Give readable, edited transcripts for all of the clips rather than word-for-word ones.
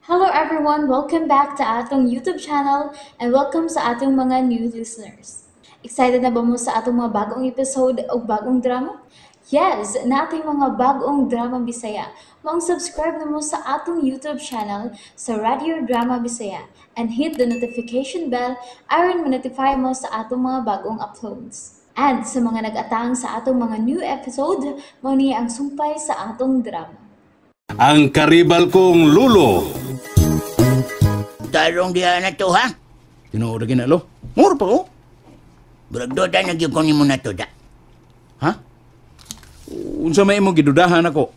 Hello everyone, welcome back to atong YouTube channel and welcome sa atong mga new listeners. Excited na ba mo sa atong mga bagong episode o bagong drama? Yes, na ating mga bagong drama Bisaya. Mag-subscribe na mo sa atong YouTube channel sa Radio Drama Bisaya and hit the notification bell aron ma-notify mo sa atong mga bagong uploads. And sa mga nag-atang sa atong mga new episode, mao ni ang sumpay sa atong drama. Ang karibal kong lulo. Tarong diha na to, ha? Tinuod na lo. Mura pa ko. Bragdoda na gyud ko nimo na to, da. Ha? Unsa may imong gidudahan ako?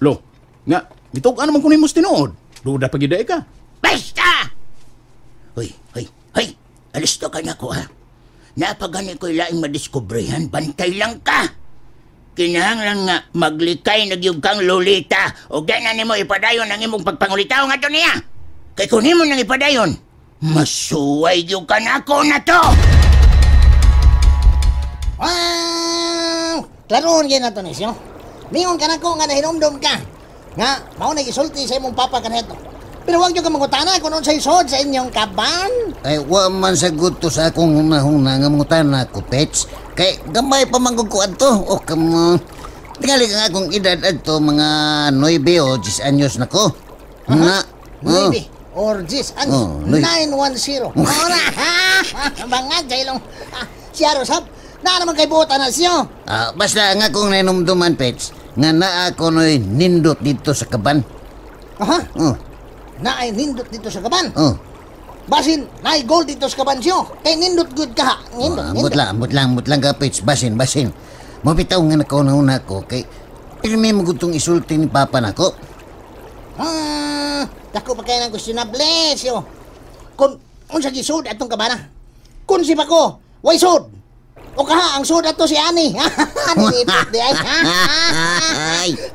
Lo, nga, bitok ano man kunin mo tinuod? Duda pa giday ka. Basta! Hoy, hoy, hoy! Alisto ka na ko, ha? Napagani ko'y laing madiskobrehan, bantay lang ka! Kinahanglan nga maglikay na gyud kang lolita o gana nimo ipadayon ang imong pagpangulitaw nga to niya. Kay kung nimo nang ipadayon, masuway gyud ka na ako na to! Wow! Klaroon gyud nato ni siyo. Mingon ka na ko nga nahinomdom ka. Nga mao na gisulti sa imong papa kanito. Pero wag gyud ka mangutana kung unsay sod sa inyong kaban. Ay, wa man sagot to sa akong hunahuna nga mangutana ko, Pets. Kay gamay pa manggug ko adto. O kamo. Tingali ka nga akong edad adto mga 9 o 10 anyos na ko. Nga. 9 or 10 ano? 910. Ora. Bangag jailong. Siya Rosab, na naman kay buota na siyo. Basta nga akong nainumduman, Pets. Nga naa ako no'y nindot dito sa kaban. Aha. Oh. Na ay nindot dito sa kaban. Oh. Basin, na ay gold dito sa kaban siyo. Kay nindot good ka. Ambot lang ka, Pets. Basin. Mabitaw nga nakauna ko kay pirmi mo gutong isulti ni Papa nako. Dako pa kaya ng questionable siyo. Kung unsa gisud atong kabana. Kung si Pako, way sud. O kaha, ang sud ato si Ani. Nilipit di ay.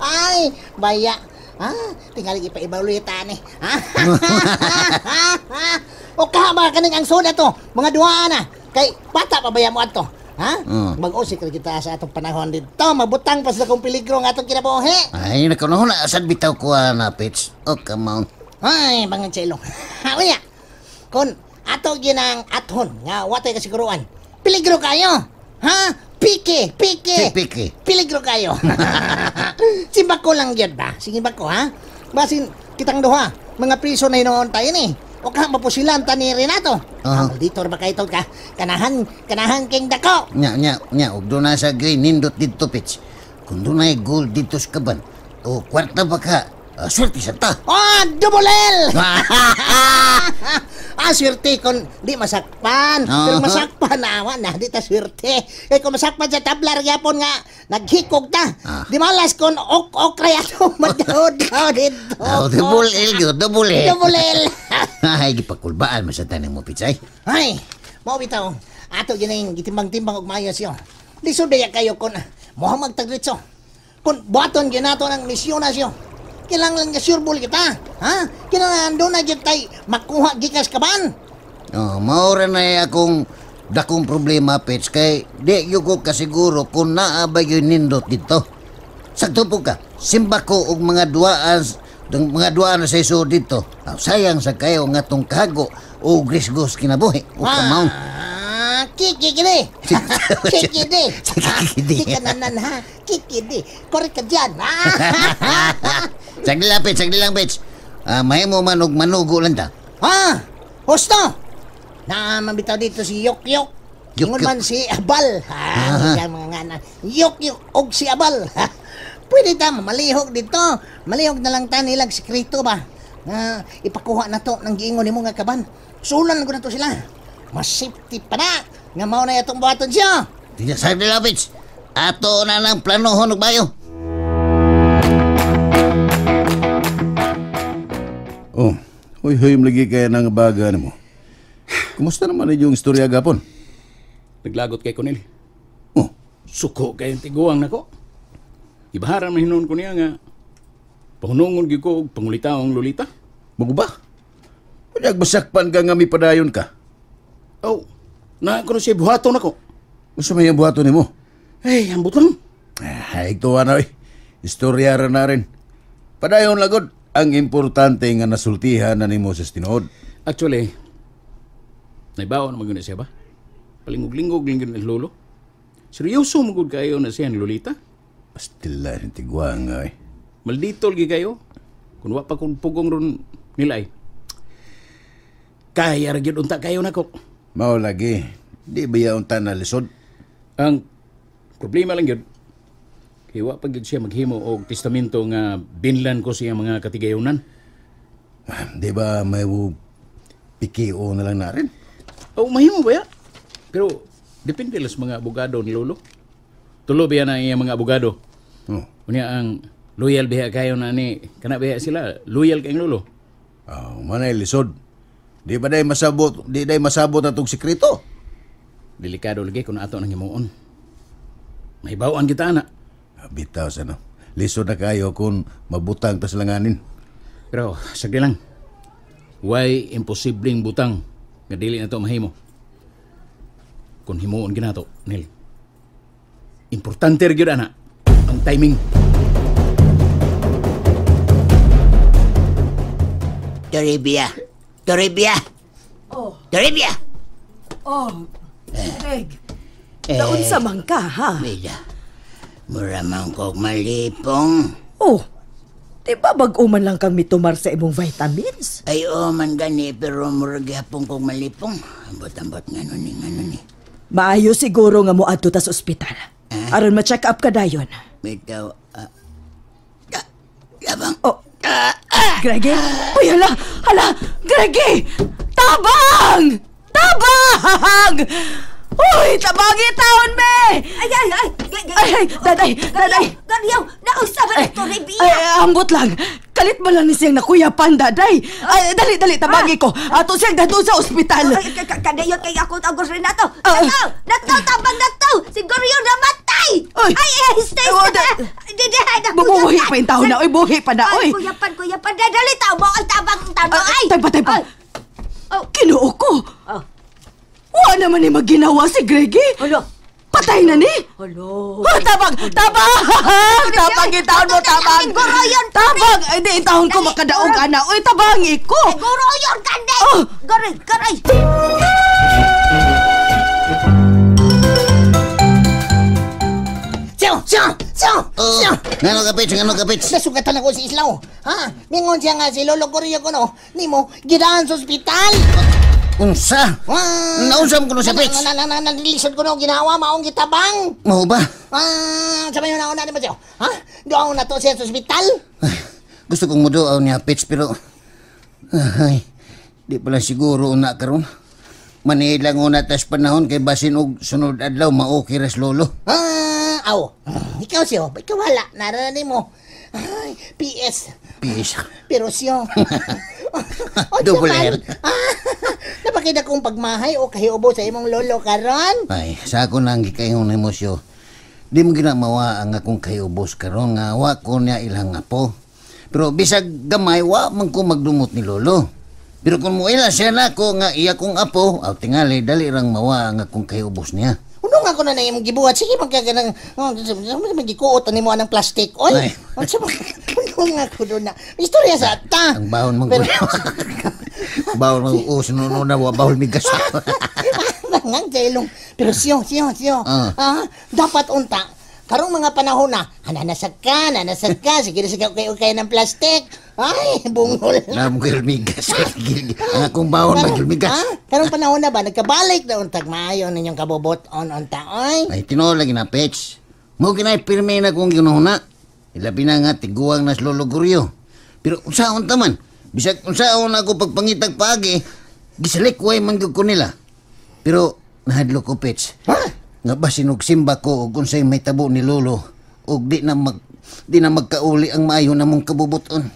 Ay, baya. Tingali ipaibalita ni. O kaha ba kaning ang sud ato? Mga duha na. Kay bata pa baya mo ato. Mag-usik ra kita sa atong panahon dito. Mabutang pa sa akong peligro nga atong kinabuhi. Ay, nakunahon na asad bitaw ko na, Pets. Oh, come on. Ay, bangang chelong. Uya, kun ato ginang athon nga watay kasiguruan. Peligro kayo. Ha? Pike. Peligro kayo. Simba ko lang yun ba? Sige ba ko, ha? Basin kitang duha. Mga priso na hinoon tayo ni. O ka mapusilan ta ni Renato. Maldito ba kayo ka? Kanahan king dako. Nya, ug doon na sa gay nindot dito, Pets. Kung doon na gold dito sa kaban, o kwarta ba ka, swerte sa ta. Double L! Swerte kung di masakpan. Pero masakpan awan na, di ta swerte. Eh kung masakpan sa tablar yapon nga, naghikog ta. Di malas kung ok raya to, madahod dito. Double L yun, double L. Double L! Ay, gipakulbaan masatanang mo, Pets, ay. Ay, mau bitaw. Ato ginang gitimbang-timbang og maayos yo. Di sudaya kayo kun moha magtagritso. Kun buhaton ginato ng misyon na siyo. Kailangan nga sureball kita. Ha? Kailangan doon na dyan tayo makuha gikas kaban. Maura na akong dakong problema, Pets, kay di yung ko kasiguro kung naabay yung nindot dito. Sakto po ka, simba ko og mga duaan na sa iso dito. Sayang sa kayo nga tong kago o grisgos kinabuhi. O kamaon. Kikidi. Di ka nanan ha. Kikidi. Korek ka dyan. Sagli lang, Pets. May mo manog manugo lang ta. Husto. Mabitaw dito si Yok-Yok. Ingon man si Abal. Yan mga ngana. Yok-Yok og si Abal. Pwede ta malihog dito. Malihog na lang ta nilang sekreto ba. Ipakuha na to ng giingon nimo nga kaban. Sulan ko na to sila. Mas safety pa na. Nga mao na itong buhaton siya. Sagli lang, Pets. Ato na lang planohon og bayo. Hoy, lagi kaya nang baga na mo. Kumusta naman yung istorya gapon? Naglagot kay Kunil. Suko kayong tiguang nako. Ibaharan man hinon ko niya nga. Pahunungon gyud ko og pangulitaw ang lolita. Bago ba? Pwede basakpan ka nga may padayon ka. Na ko siya buhaton ako. Gusto may buhaton nimo? Ay, ambot lang. Ito na Istorya na rin. Padayon lagod. Ang importante nga nasultihan na nimo sa tinuod. Actually, naibaw naman yun siya ba? Palingog-lingog lang yun ang lolo. Seryoso magod kayo na siya ang lolita? Pastila ng tigwang ay. Maldito lagi kayo. Kung wa pa kung pugong ron nila ay. Kaya rin unta kayo na ko. Mao lagi. Di ba yaunta na lisod? Ang problema lang yun, kaya wa pa gyud siya maghimo og testamento nga binlan ko siya mga katigayunan. Di ba may pikio na lang na rin? O mahimo ba ya? Pero depende lang sa mga abogado ni lolo. Tulo ba yan ang iyang mga abogado? Oh. Unya ang loyal biya kayo na ni, kana biya sila, loyal kayong lolo. Manay lisod. Di ba day masabot na itong sikreto? Delikado lagi kung ato nang himuon. Mahibawaan kita na. Bitaw sa no. Lisod na kayo kung mabutang tas langanin. Pero sagdi lang. Why imposibleng butang nga dili na to mahimo? Kung himuon ginato, Nel. Importante rin yun, ana. Ang timing. Toribia. Toribia. Oh, Toribia. Greg. Naunsa man ka, ha? Bida. Mura man kog malipong. Oh, di ba bag-uman lang kang mitumar sa imong vitamins? Ay man gani pero mura gyapon kog malipong. Ambot-ambot nga ni. Maayo siguro nga mo adto ta sa ospital. Aron ma-check up ka dayon. Bitaw. Labang. Oh, Greggy? Uy, hala! Greggy! Tabang! Tabang! Uy, tabangi taon, me! Ay, daday! Ganyaw, nausa ba ito, Rebia? Ay, ambot lang. Kalit mo lang ni siyang nakuyapan, daday. Ay, dali, tabangi ko. Ato siyang dado sa ospital. Kadayot kay ako tagos rin nato. Nataw, tabang nataw. Siguro yung namatay. Ay, stay. Bubuhi pa yung taon na. Uy, buhi pa na. Uy. Kuyapan. Dali, tao mo. Ay, tabang. Ay. Taypa. Kinuo ko. Wa naman ni maginawa si Greggy. Alo. Patay na ni. Alo. Tabang! Tabang itahon mo, tabang! Guro yun! Tabang! Ay, di itahon ko makadaog, ana. Uy, tabangi ko! Guro yun, kande! Garay! Siya! Ngano kapit? Nasugatan ako si Islaw. Ha? Mingon siya nga si Lolo Corio ko no. Nimo, gidaan sa ospital. Unsa? Naunsa mo kuno sa pits? Nanilisod ko no, ginawa maong gitabang. Mao ba? Sabi nyo na mo siya. Ha? Doon na to siya sa ospital. Gusto kong muduaw niya pits pero ay, di pala siguro una karon. Manilang una tas panahon kay basin og sunod adlaw maoki ras lolo. Ikaw siya, ikaw wala, naranin mo. Ay, PS. Pero siya. Double R. Napakita kong pagmahay o kahiubo sa imong lolo karon. Ay, sa ako nang gikayong emosyo. Di mo ginamawa ang akong kayubos karon nga wa ko niya ilang apo. Pero bisag gamay wa man ko magdumot ni lolo. Pero kung muila siya na ko nga iya kong apo, aw tingali dali rang mawa ang akong kayubos niya. Uno nga ko na imong gibuhat. Sige magkaganang magikuot ni mo anang plastic. Oy. Uno nga ko doon na. Istorya sa ta. Ang bahon mong bahon mong sunod na bahol migas. Ngang jailong. Pero siyo. Dapat unta. Karong mga panahon na, nanasag ka. Sige kayo ng plastic. Ay, bungol. Namugil migas. Ang akong bahon magil migas. Karong panahon na ba, nagkabalik na untag maayo ninyong kabobot on taoy. Ay, tinolagi na, Pets. Mo kinay pirme na kong ginuna. Ilabi na nga, tiguang nas lolo Guryo. Pero unsaon taman, bisag unsaon ako pagpangitag paagi, gisalikway manggug ko nila. Pero nahadlo ko, Pets. Nga ba sinugsimba ko og unsay may tabo ni lolo og di na magkauli ang maayo namong kabubuton.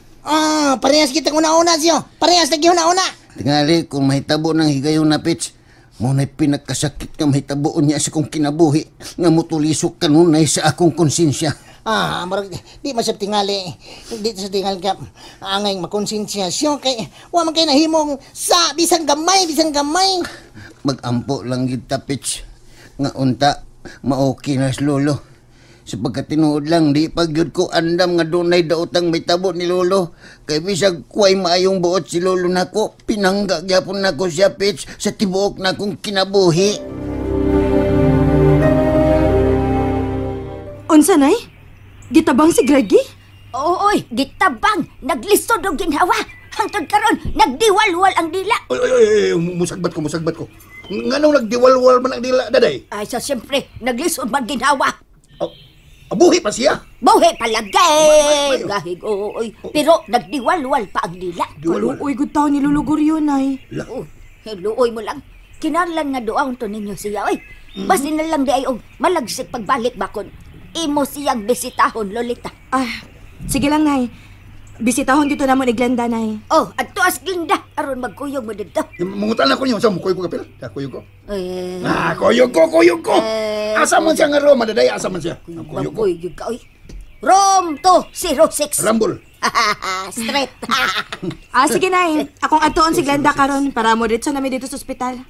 Parehas kita una siyo. Parehas una. Tingali kung mahitabo ng higayon na, Pets, muna'y pinagkasakit nga mahitaboon niya sa kong kinabuhi nga mutulisok kanunay sa akong konsensya. Marag, di masab tingali. Di sa tingali ka angay makonsensya siyo kay wa man kay nahimong sa bisang gamay. Magampo lang gid ta, Pets. Nga unta maoki na lolo. Sa pagkatinuod lang, di pagyud ko andam nga dunay daotang may tabo ni Lolo. Kay bisag kuway maayong buot si Lolo nako, pinangga gyapon nako siya, Pits, sa tibuok na kong kinabuhi. Unsa nay? Gitabang si Greggy? Oy, gitabang, naglisod og ginhawa. Hangtod karon, nagdiwalwal ang dila. Oy, musagbat ko. Nganong nagdiwalwal man ang dila, daday? Ay, so siyempre, naglisod man ginhawa. Abuhi pa siya. Buhi palagay! Gahig, oy. Pero nagdiwalwal pa ang dila. Kaluoy gud taon ni Luluguryo, nay. Luoy mo lang. Kinahanglan nga duaon to ninyo siya, oy. Basi na lang di ay og malagsik pagbalik bakon. Imo siyang bisitahon, Lolita. Sige lang, nay. Bisitahon dito namon ni Glenda, nay. Oh, adto as Glinda, aron magkuyog mo dito. Mungutan ako niyo, sa mo kuyog ko kapil? Kuyog ko. Kuyog ko. Asa man siya nga Roma, daday, asa man siya. Kuyog ko. Kuyog ka, oy. Rom 206. Rambol. Straight. Sige, nay. Akong atuon si Glenda karon para mo dito nami dito sa ospital.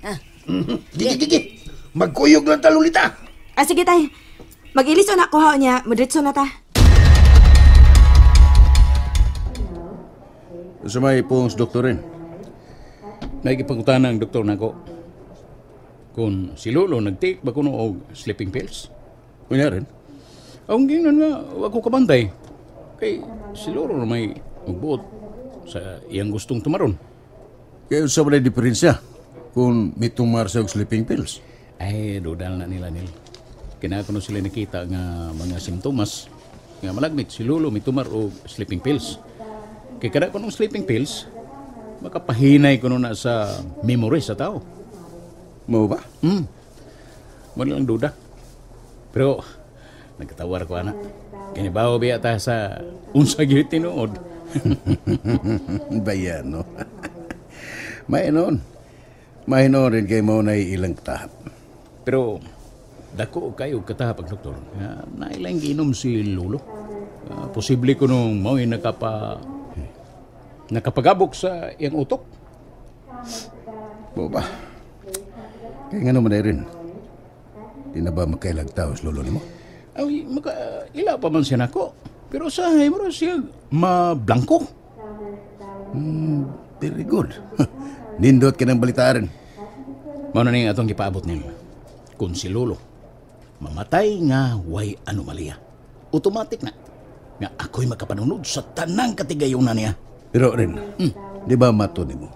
Gigi. Magkuyog lang ta, Lolita. Sige, tay. Mag-ilis na ako niya, modritso na ta. Sa may pong doktorin. May ipangutana ang doktor nako. Kung si Lolo nag-take ba kuno og sleeping pills? Kunya rin. Ang ginan nga, ako kabantay. Kay si Lolo na may magbuot sa iyang gustong tumaron. Kaya sa wala diferensya kung may tumar sa sleeping pills. Ay, dudal na nila. Kinakuno sila nakita nga mga simptomas nga malagmit si Lolo may tumar og sleeping pills. Kaya kada ko ng sleeping pills, makapahinay ko na sa memory sa tao. Mo ba? Wala lang duda. Pero, nagkatawar ko, anak. Kinibaw biya ta sa unsa gyud tinuod. Bayan, no? Mahinoon rin kay mo na ilang tahap. Pero, dako kayo katahap ang doktor. Nailang ginom si Lolo. Posible ko nung mao'y nakapagabok sa iyang utok. Mo ba? Kaya nga naman rin. Di na ba makailagtaos Lolo ni mo? Ay, ila pa man siya nako. Pero sa mo siya mablangko. Very good. Nindot ka ng balitaan. Mao na ning atong gipaabot nimo. Kung si Lolo mamatay nga way anomalya, automatic na nga ako'y makapanunod sa tanang katigayonan niya. Pero rin, di ba mato ni mo?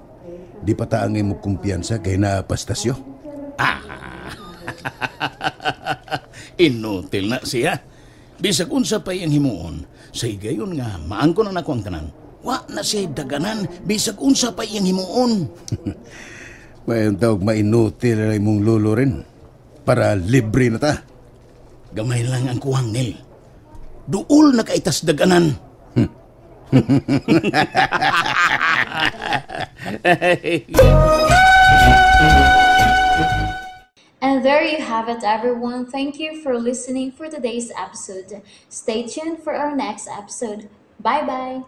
Di pa taangay mo kumpiyansa kay naapastasyo? Inutil na siya. Bisag unsa pa iyang himuon, sa higayon nga maangko na nako ang tanan. Wa na siya daganan, bisag unsa pa iyang himuon. Mayroon tawag mainutil na mong Lolo rin. Para libre na ta. Gamay lang ang kuwang nil. Duol na kaitas daganan. And there you have it, everyone. Thank you for listening for today's episode. Stay tuned for our next episode. Bye-bye.